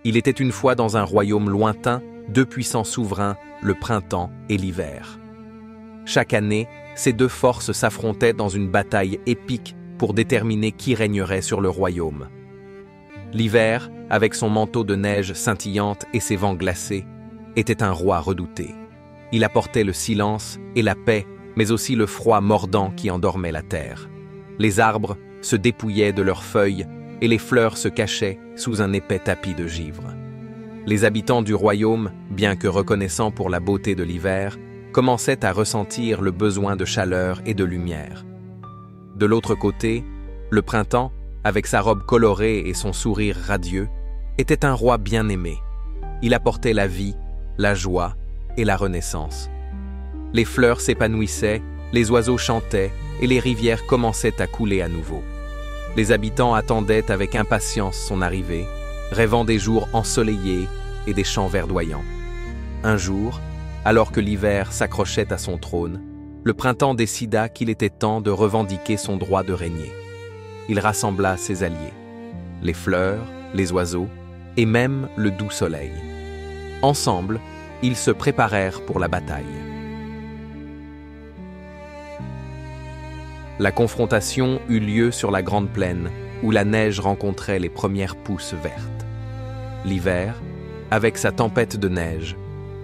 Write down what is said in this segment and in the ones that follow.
Il était une fois dans un royaume lointain, deux puissants souverains, le printemps et l'hiver. Chaque année, ces deux forces s'affrontaient dans une bataille épique pour déterminer qui régnerait sur le royaume. L'hiver, avec son manteau de neige scintillante et ses vents glacés, était un roi redouté. Il apportait le silence et la paix, mais aussi le froid mordant qui endormait la terre. Les arbres se dépouillaient de leurs feuilles et les fleurs se cachaient sous un épais tapis de givre. Les habitants du royaume, bien que reconnaissants pour la beauté de l'hiver, commençaient à ressentir le besoin de chaleur et de lumière. De l'autre côté, le printemps, avec sa robe colorée et son sourire radieux, était un roi bien-aimé. Il apportait la vie, la joie et la renaissance. Les fleurs s'épanouissaient, les oiseaux chantaient et les rivières commençaient à couler à nouveau. Les habitants attendaient avec impatience son arrivée, rêvant des jours ensoleillés et des champs verdoyants. Un jour, alors que l'hiver s'accrochait à son trône, le printemps décida qu'il était temps de revendiquer son droit de régner. Il rassembla ses alliés, les fleurs, les oiseaux et même le doux soleil. Ensemble, ils se préparèrent pour la bataille. La confrontation eut lieu sur la grande plaine, où la neige rencontrait les premières pousses vertes. L'hiver, avec sa tempête de neige,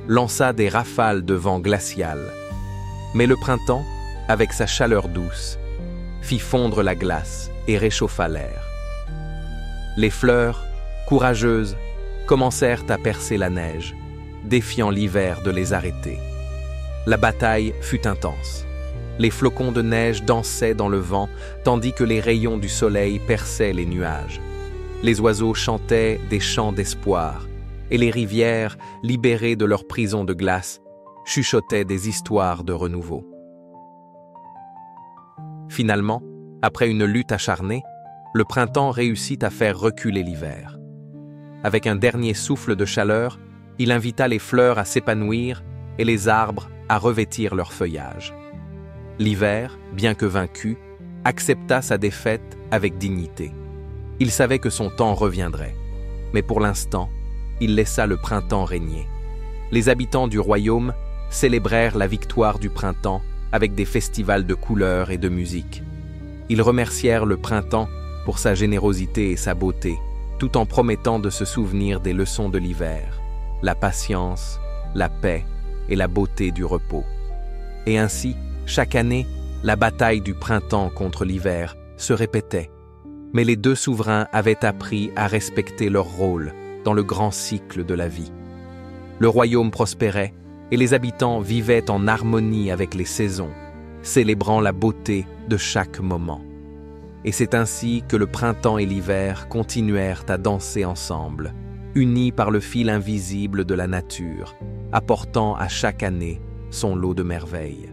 lança des rafales de vent glacial. Mais le printemps, avec sa chaleur douce, fit fondre la glace et réchauffa l'air. Les fleurs, courageuses, commencèrent à percer la neige, défiant l'hiver de les arrêter. La bataille fut intense. Les flocons de neige dansaient dans le vent, tandis que les rayons du soleil perçaient les nuages. Les oiseaux chantaient des chants d'espoir, et les rivières, libérées de leur prison de glace, chuchotaient des histoires de renouveau. Finalement, après une lutte acharnée, le printemps réussit à faire reculer l'hiver. Avec un dernier souffle de chaleur, il invita les fleurs à s'épanouir et les arbres à revêtir leur feuillage. L'hiver, bien que vaincu, accepta sa défaite avec dignité. Il savait que son temps reviendrait, mais pour l'instant, il laissa le printemps régner. Les habitants du royaume célébrèrent la victoire du printemps avec des festivals de couleurs et de musique. Ils remercièrent le printemps pour sa générosité et sa beauté, tout en promettant de se souvenir des leçons de l'hiver, la patience, la paix et la beauté du repos. Et ainsi, chaque année, la bataille du printemps contre l'hiver se répétait, mais les deux souverains avaient appris à respecter leur rôle dans le grand cycle de la vie. Le royaume prospérait et les habitants vivaient en harmonie avec les saisons, célébrant la beauté de chaque moment. Et c'est ainsi que le printemps et l'hiver continuèrent à danser ensemble, unis par le fil invisible de la nature, apportant à chaque année son lot de merveilles.